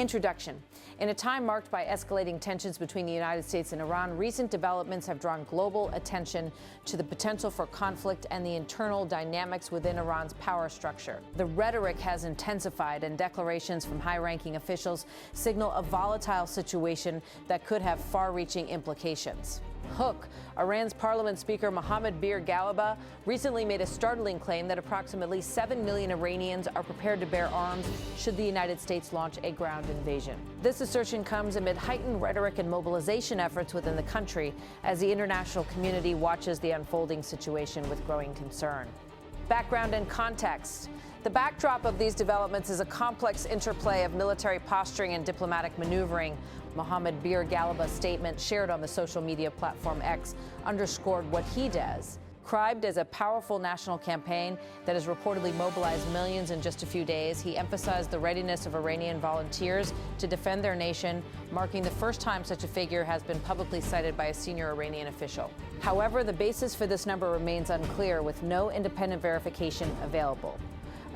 Introduction. In a time marked by escalating tensions between the United States and Iran, recent developments have drawn global attention to the potential for conflict and the internal dynamics within Iran's power structure. The rhetoric has intensified, and declarations from high-ranking officials signal a volatile situation that could have far-reaching implications. Hook, Iran's parliament speaker Mohammad Bir Galaba recently made a startling claim that approximately 7 million Iranians are prepared to bear arms should the United States launch a ground invasion. This assertion comes amid heightened rhetoric and mobilization efforts within the country as the international community watches the unfolding situation with growing concern. Background and context. The backdrop of these developments is a complex interplay of military posturing and diplomatic maneuvering. Mohammad Bir Galaba's statement, shared on the social media platform X, underscored what he described as a powerful national campaign that has reportedly mobilized millions in just a few days. He emphasized the readiness of Iranian volunteers to defend their nation, marking the first time such a figure has been publicly cited by a senior Iranian official. However, the basis for this number remains unclear, with no independent verification available.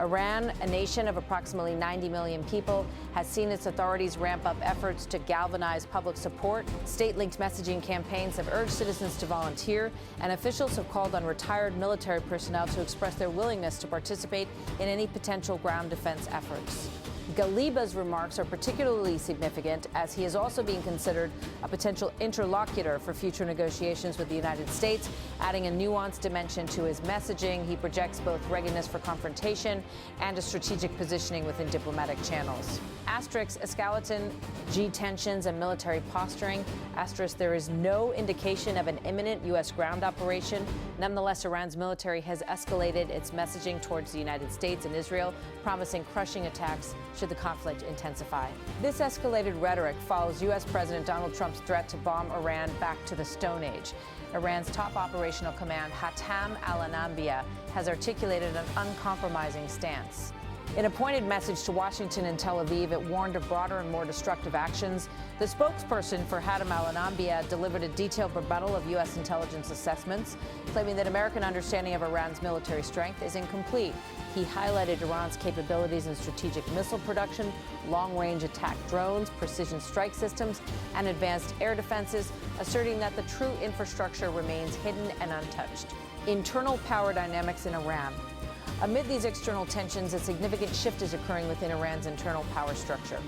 Iran, a nation of approximately 90 million people, has seen its authorities ramp up efforts to galvanize public support. State-linked messaging campaigns have urged citizens to volunteer, and officials have called on retired military personnel to express their willingness to participate in any potential ground defense efforts. Galiba's remarks are particularly significant, as he is also being considered a potential interlocutor for future negotiations with the United States, adding a nuanced dimension to his messaging. He projects both readiness for confrontation and a strategic positioning within diplomatic channels. Asterisk, escalating, G tensions and military posturing. Asterisk, there is no indication of an imminent U.S. ground operation. Nonetheless, Iran's military has escalated its messaging towards the United States and Israel, promising crushing attacks should the conflict intensify. This escalated rhetoric follows U.S. President Donald Trump's threat to bomb Iran back to the Stone Age. Iran's top operational command, Hatam al-Anbiya, has articulated an uncompromising stance. In a pointed message to Washington and Tel Aviv, it warned of broader and more destructive actions. The spokesperson for Hatam al-Anbiya delivered a detailed rebuttal of U.S. intelligence assessments, claiming that American understanding of Iran's military strength is incomplete. He highlighted Iran's capabilities in strategic missile production, long-range attack drones, precision strike systems, and advanced air defenses, asserting that the true infrastructure remains hidden and untouched. Internal power dynamics in Iran. Amid these external tensions, a significant shift is occurring within Iran's internal power structure.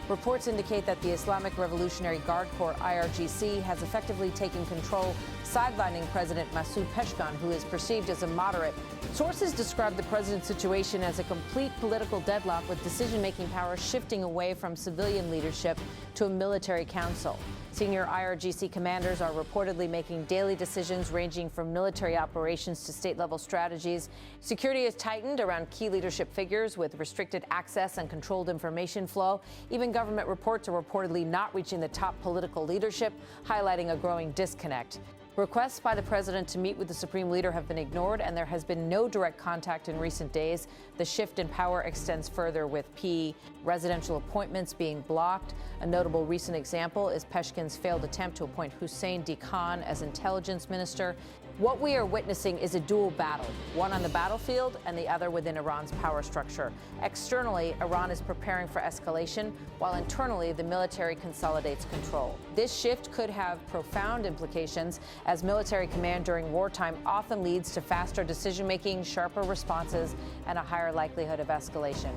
Reports indicate that the Islamic Revolutionary Guard Corps, IRGC, has effectively taken control, sidelining President Masoud Pezeshkian, who is perceived as a moderate. Sources describe the president's situation as a complete political deadlock, with decision-making power shifting away from civilian leadership to a military council. Senior IRGC commanders are reportedly making daily decisions ranging from military operations to state-level strategies. Security is tightened around key leadership figures with restricted access and controlled information flow. Even government reports are reportedly not reaching the top political leadership, highlighting a growing disconnect. Requests by the president to meet with the supreme leader have been ignored, and there has been no direct contact in recent days. The shift in power extends further, with residential appointments being blocked. A notable recent example is Pezeshkian's failed attempt to appoint Hussein Dikan as intelligence minister. What we are witnessing is a dual battle, one on the battlefield and the other within Iran's power structure. Externally, Iran is preparing for escalation, while internally, the military consolidates control. This shift could have profound implications, as military command during wartime often leads to faster decision-making, sharper responses, and a higher likelihood of escalation.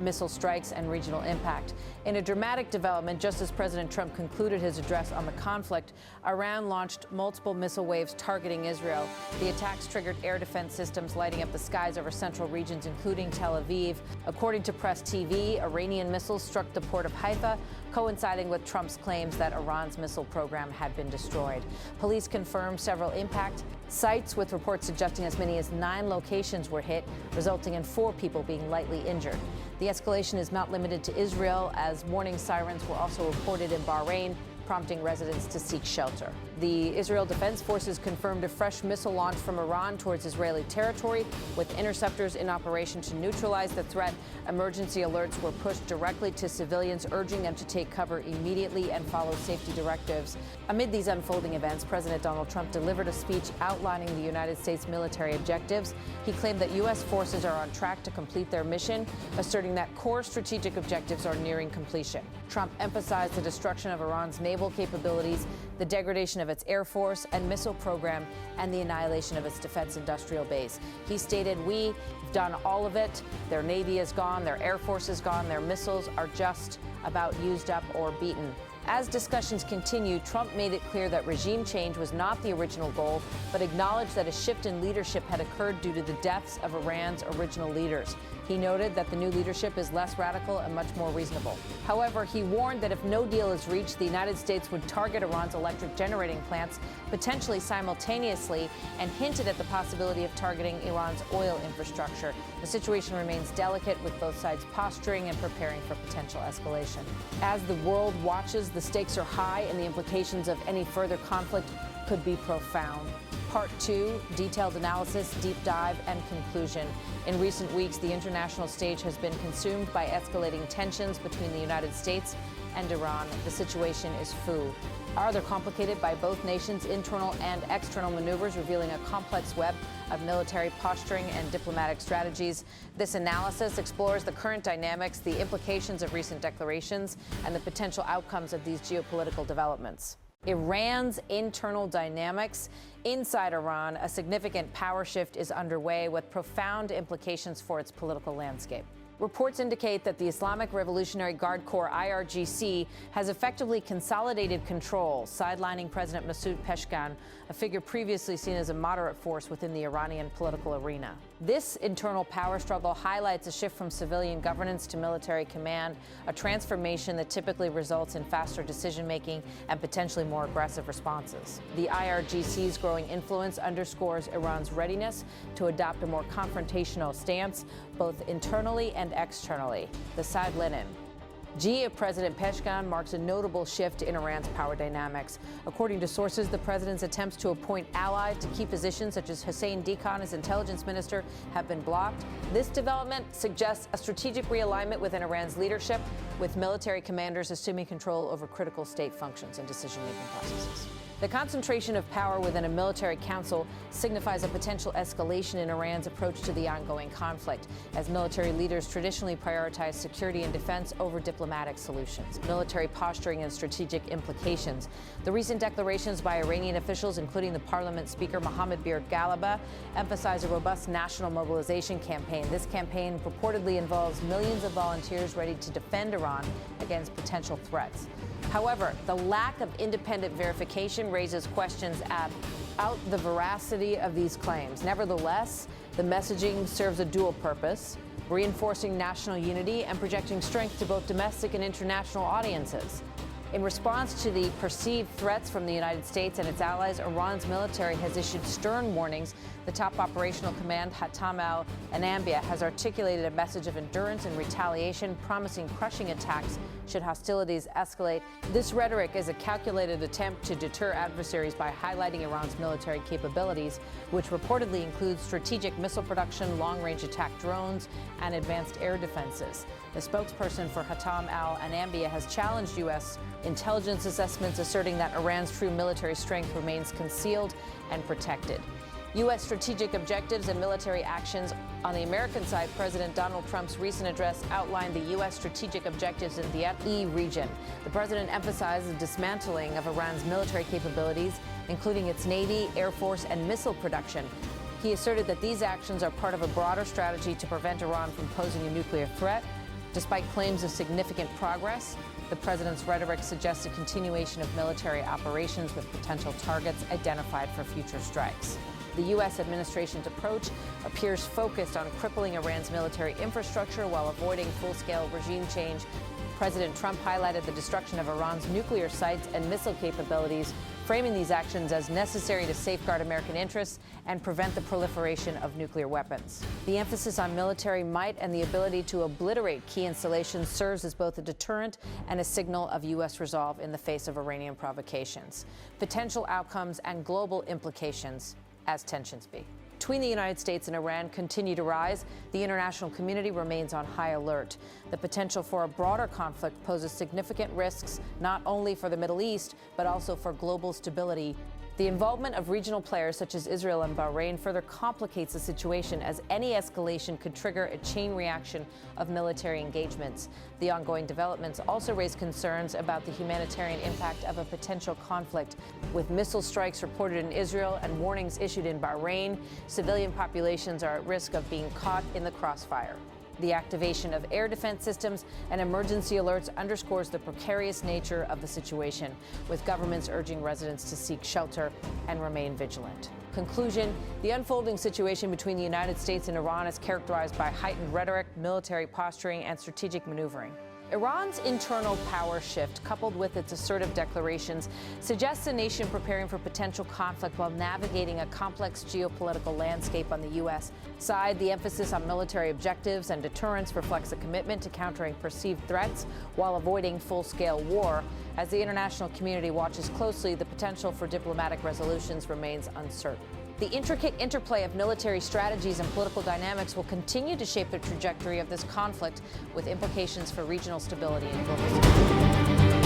Missile strikes and regional impact. In a dramatic development, just as President Trump concluded his address on the conflict, Iran launched multiple missile waves targeting Israel. The attacks triggered air defense systems lighting up the skies over central regions, including Tel Aviv. According to Press TV, Iranian missiles struck the port of Haifa, coinciding with Trump's claims that Iran's missile program had been destroyed. Police confirmed several impact sites, with reports suggesting as many as 9 locations were hit, resulting in 4 people being lightly injured. The escalation is not limited to Israel, as warning sirens were also reported in Bahrain, prompting residents to seek shelter. The Israel Defense Forces confirmed a fresh missile launch from Iran towards Israeli territory, with interceptors in operation to neutralize the threat. Emergency alerts were pushed directly to civilians, urging them to take cover immediately and follow safety directives. Amid these unfolding events, President Donald Trump delivered a speech outlining the United States military objectives. He claimed that U.S. forces are on track to complete their mission, asserting that core strategic objectives are nearing completion. Trump emphasized the destruction of Iran's naval capabilities, the degradation of its air force and missile program, and the annihilation of its defense industrial base. He stated, "We've done all of it. Their navy is gone, their air force is gone, their missiles are just about used up or beaten." As discussions continued, Trump made it clear that regime change was not the original goal, but acknowledged that a shift in leadership had occurred due to the deaths of Iran's original leaders. He noted that the new leadership is less radical and much more reasonable. However, he warned that if no deal is reached, the United States would target Iran's electric generating plants, potentially simultaneously, and hinted at the possibility of targeting Iran's oil infrastructure. The situation remains delicate, with both sides posturing and preparing for potential escalation. As the world watches, the stakes are high, and the implications of any further conflict could be profound. Part 2, detailed analysis, deep dive, and conclusion. In recent weeks, the international stage has been consumed by escalating tensions between the United States and Iran. The situation is fluid. They're complicated by both nations' internal and external maneuvers, revealing a complex web of military posturing and diplomatic strategies. This analysis explores the current dynamics, the implications of recent declarations, and the potential outcomes of these geopolitical developments. Iran's internal dynamics. Inside Iran, a significant power shift is underway with profound implications for its political landscape. Reports indicate that the Islamic Revolutionary Guard Corps, IRGC, has effectively consolidated control, sidelining President Masoud Pezeshkian, a figure previously seen as a moderate force within the Iranian political arena. This internal power struggle highlights a shift from civilian governance to military command, a transformation that typically results in faster decision-making and potentially more aggressive responses. The IRGC's growing influence underscores Iran's readiness to adopt a more confrontational stance, both internally and externally. The side linen. Of President Pezeshkian marks a notable shift in Iran's power dynamics. According to sources, the president's attempts to appoint allies to key positions, such as Hussein Dikan as intelligence minister, have been blocked. This development suggests a strategic realignment within Iran's leadership, with military commanders assuming control over critical state functions and decision-making processes. The concentration of power within a military council signifies a potential escalation in Iran's approach to the ongoing conflict, as military leaders traditionally prioritize security and defense over diplomatic solutions. Military posturing and strategic implications. The recent declarations by Iranian officials, including the parliament speaker Mohammad Bir Ghalibaf, emphasize a robust national mobilization campaign. This campaign purportedly involves millions of volunteers ready to defend Iran against potential threats. However, the lack of independent verification raises questions about the veracity of these claims. Nevertheless, the messaging serves a dual purpose, reinforcing national unity and projecting strength to both domestic and international audiences. In response to the perceived threats from the United States and its allies, Iran's military has issued stern warnings. The top operational command, Hatam al-Anbiya, has articulated a message of endurance and retaliation, promising crushing attacks should hostilities escalate. This rhetoric is a calculated attempt to deter adversaries by highlighting Iran's military capabilities, which reportedly includes strategic missile production, long-range attack drones, and advanced air defenses. The spokesperson for Hatam al-Anbiya has challenged U.S. intelligence assessments, asserting that Iran's true military strength remains concealed and protected. U.S. strategic objectives and military actions. On the American side, President Donald Trump's recent address outlined the U.S. strategic objectives in the E region. The president emphasized the dismantling of Iran's military capabilities, including its Navy, Air Force, and missile production. He asserted that these actions are part of a broader strategy to prevent Iran from posing a nuclear threat. Despite claims of significant progress, the president's rhetoric suggests a continuation of military operations with potential targets identified for future strikes. The U.S. administration's approach appears focused on crippling Iran's military infrastructure while avoiding full-scale regime change. President Trump highlighted the destruction of Iran's nuclear sites and missile capabilities, framing these actions as necessary to safeguard American interests and prevent the proliferation of nuclear weapons. The emphasis on military might and the ability to obliterate key installations serves as both a deterrent and a signal of U.S. resolve in the face of Iranian provocations. Potential outcomes and global implications as tensions be between the United States and Iran continue to rise. The international community remains on high alert. The potential for a broader conflict poses significant risks, not only for the Middle East, but also for global stability. The involvement of regional players such as Israel and Bahrain further complicates the situation, as any escalation could trigger a chain reaction of military engagements. The ongoing developments also raise concerns about the humanitarian impact of a potential conflict. With missile strikes reported in Israel and warnings issued in Bahrain, civilian populations are at risk of being caught in the crossfire. The activation of air defense systems and emergency alerts underscores the precarious nature of the situation, with governments urging residents to seek shelter and remain vigilant. Conclusion: the unfolding situation between the United States and Iran is characterized by heightened rhetoric, military posturing, and strategic maneuvering. Iran's internal power shift, coupled with its assertive declarations, suggests a nation preparing for potential conflict while navigating a complex geopolitical landscape. On the U.S. side, the emphasis on military objectives and deterrence reflects a commitment to countering perceived threats while avoiding full-scale war. As the international community watches closely, the potential for diplomatic resolutions remains uncertain. The intricate interplay of military strategies and political dynamics will continue to shape the trajectory of this conflict, with implications for regional stability and global security.